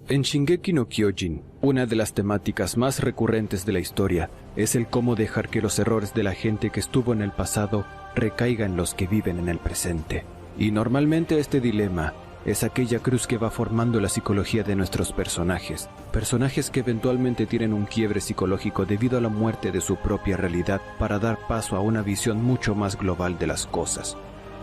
En Shingeki no Kyojin, una de las temáticas más recurrentes de la historia es el cómo dejar que los errores de la gente que estuvo en el pasado recaigan en los que viven en el presente. Y normalmente este dilema es aquella cruz que va formando la psicología de nuestros personajes que eventualmente tienen un quiebre psicológico debido a la muerte de su propia realidad para dar paso a una visión mucho más global de las cosas.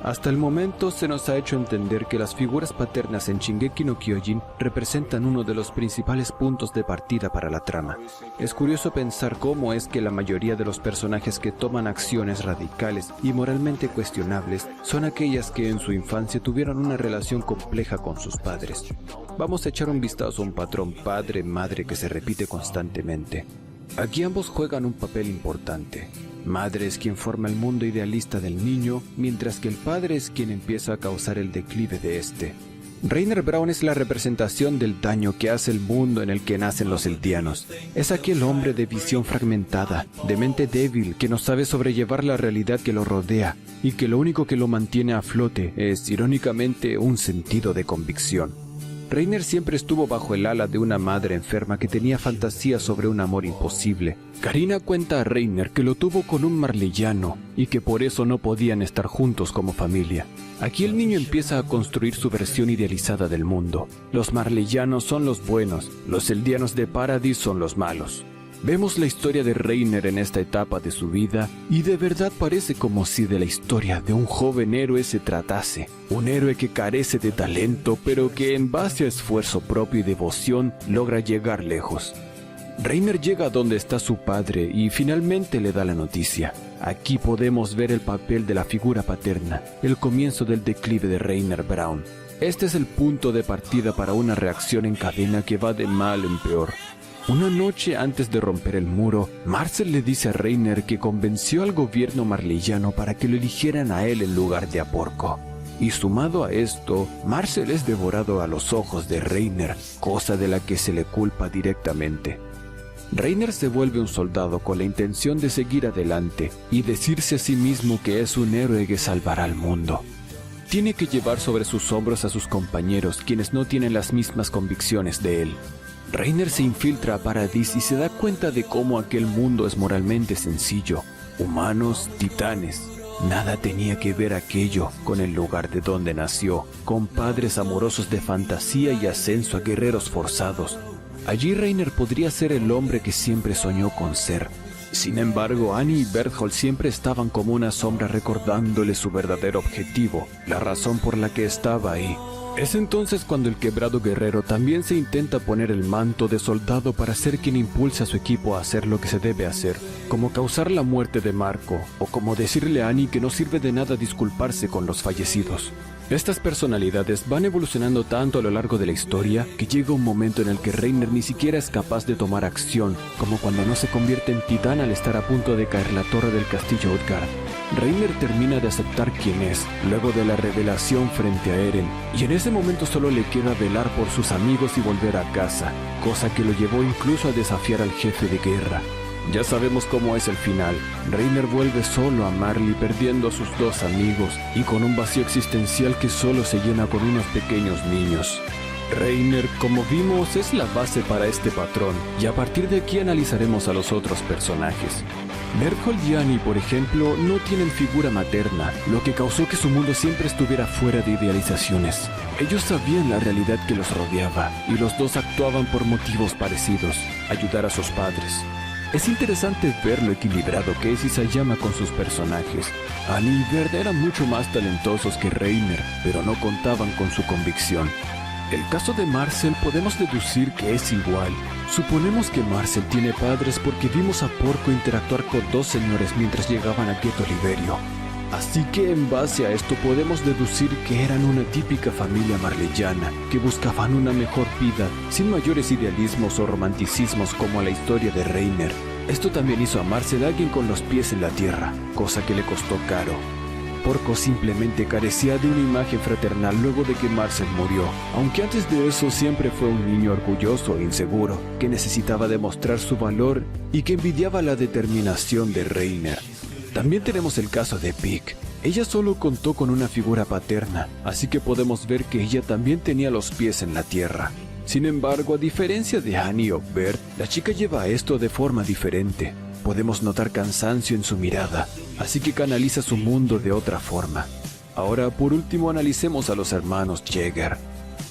Hasta el momento se nos ha hecho entender que las figuras paternas en Shingeki no Kyojin representan uno de los principales puntos de partida para la trama. Es curioso pensar cómo es que la mayoría de los personajes que toman acciones radicales y moralmente cuestionables son aquellas que en su infancia tuvieron una relación compleja con sus padres. Vamos a echar un vistazo a un patrón padre-madre que se repite constantemente. Aquí ambos juegan un papel importante. Madre es quien forma el mundo idealista del niño, mientras que el padre es quien empieza a causar el declive de este. Reiner Braun es la representación del daño que hace el mundo en el que nacen los eldianos. Es aquel hombre de visión fragmentada, de mente débil, que no sabe sobrellevar la realidad que lo rodea, y que lo único que lo mantiene a flote es, irónicamente, un sentido de convicción. Reiner siempre estuvo bajo el ala de una madre enferma que tenía fantasías sobre un amor imposible. Karina cuenta a Reiner que lo tuvo con un marleyano y que por eso no podían estar juntos como familia. Aquí el niño empieza a construir su versión idealizada del mundo. Los marleyanos son los buenos, los eldianos de Paradis son los malos. Vemos la historia de Reiner en esta etapa de su vida y de verdad parece como si de la historia de un joven héroe se tratase. Un héroe que carece de talento, pero que en base a esfuerzo propio y devoción logra llegar lejos. Reiner llega a donde está su padre y finalmente le da la noticia. Aquí podemos ver el papel de la figura paterna, el comienzo del declive de Reiner Braun. Este es el punto de partida para una reacción en cadena que va de mal en peor. Una noche antes de romper el muro, Marcel le dice a Reiner que convenció al gobierno marleyano para que lo eligieran a él en lugar de a Porco. Y sumado a esto, Marcel es devorado a los ojos de Reiner, cosa de la que se le culpa directamente. Reiner se vuelve un soldado con la intención de seguir adelante y decirse a sí mismo que es un héroe que salvará al mundo. Tiene que llevar sobre sus hombros a sus compañeros, quienes no tienen las mismas convicciones de él. Reiner se infiltra a Paradis y se da cuenta de cómo aquel mundo es moralmente sencillo. Humanos, titanes. Nada tenía que ver aquello con el lugar de donde nació, con padres amorosos de fantasía y ascenso a guerreros forzados. Allí Reiner podría ser el hombre que siempre soñó con ser. Sin embargo, Annie y Berthold siempre estaban como una sombra recordándole su verdadero objetivo, la razón por la que estaba ahí. Es entonces cuando el quebrado guerrero también se intenta poner el manto de soldado para ser quien impulse a su equipo a hacer lo que se debe hacer, como causar la muerte de Marco, o como decirle a Annie que no sirve de nada disculparse con los fallecidos. Estas personalidades van evolucionando tanto a lo largo de la historia que llega un momento en el que Reiner ni siquiera es capaz de tomar acción, como cuando no se convierte en titán al estar a punto de caer la torre del castillo Utgard. Reiner termina de aceptar quién es, luego de la revelación frente a Eren, y en ese momento solo le queda velar por sus amigos y volver a casa, cosa que lo llevó incluso a desafiar al jefe de guerra. Ya sabemos cómo es el final. Reiner vuelve solo a Marley perdiendo a sus dos amigos y con un vacío existencial que solo se llena con unos pequeños niños. Reiner, como vimos, es la base para este patrón y a partir de aquí analizaremos a los otros personajes. Berthold y Annie, por ejemplo, no tienen figura materna, lo que causó que su mundo siempre estuviera fuera de idealizaciones. Ellos sabían la realidad que los rodeaba y los dos actuaban por motivos parecidos, ayudar a sus padres. Es interesante ver lo equilibrado que es Isayama con sus personajes. Annie y Bert eran mucho más talentosos que Reiner, pero no contaban con su convicción. El caso de Marcel podemos deducir que es igual. Suponemos que Marcel tiene padres porque vimos a Porco interactuar con dos señores mientras llegaban a Ghetto Liberio. Así que en base a esto podemos deducir que eran una típica familia marleyana, que buscaban una mejor vida, sin mayores idealismos o romanticismos como la historia de Reiner. Esto también hizo a Marcel alguien con los pies en la tierra, cosa que le costó caro. Porco simplemente carecía de una imagen fraternal luego de que Marcel murió, aunque antes de eso siempre fue un niño orgulloso e inseguro, que necesitaba demostrar su valor y que envidiaba la determinación de Reiner. También tenemos el caso de Pieck. Ella solo contó con una figura paterna, así que podemos ver que ella también tenía los pies en la tierra. Sin embargo, a diferencia de Annie o Bert, la chica lleva esto de forma diferente. Podemos notar cansancio en su mirada, así que canaliza su mundo de otra forma. Ahora, por último, analicemos a los hermanos Jäger.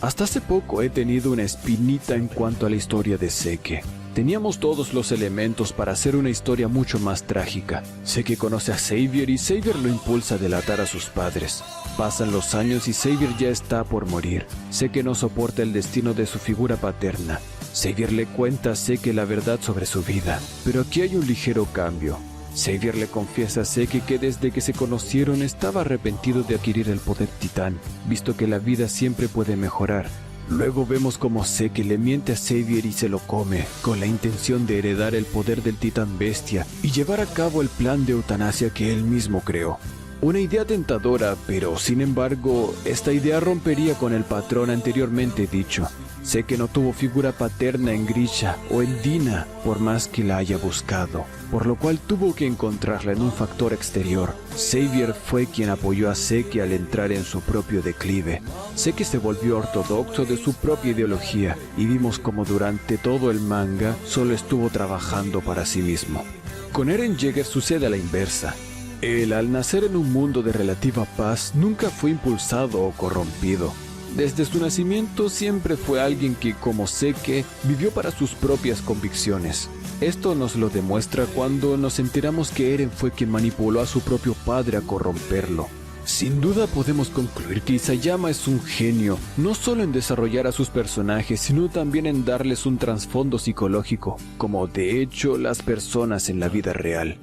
Hasta hace poco he tenido una espinita en cuanto a la historia de Seke. Teníamos todos los elementos para hacer una historia mucho más trágica. Seke conoce a Xavier y Xavier lo impulsa a delatar a sus padres. Pasan los años y Xavier ya está por morir. Seke no soporta el destino de su figura paterna. Xavier le cuenta a Seke la verdad sobre su vida, pero aquí hay un ligero cambio. Xavier le confiesa a Seke que desde que se conocieron estaba arrepentido de adquirir el poder titán, visto que la vida siempre puede mejorar. Luego vemos como Seke le miente a Xavier y se lo come, con la intención de heredar el poder del titán bestia y llevar a cabo el plan de eutanasia que él mismo creó. Una idea tentadora, pero sin embargo, esta idea rompería con el patrón anteriormente dicho. Seke no tuvo figura paterna en Grisha o en Dina, por más que la haya buscado, por lo cual tuvo que encontrarla en un factor exterior. Xavier fue quien apoyó a Seke al entrar en su propio declive. Seke se volvió ortodoxo de su propia ideología y vimos como durante todo el manga solo estuvo trabajando para sí mismo. Con Eren Jaeger sucede a la inversa. Él, al nacer en un mundo de relativa paz, nunca fue impulsado o corrompido. Desde su nacimiento siempre fue alguien que, como Seke, vivió para sus propias convicciones. Esto nos lo demuestra cuando nos enteramos que Eren fue quien manipuló a su propio padre a corromperlo. Sin duda podemos concluir que Isayama es un genio, no solo en desarrollar a sus personajes, sino también en darles un trasfondo psicológico, como de hecho las personas en la vida real.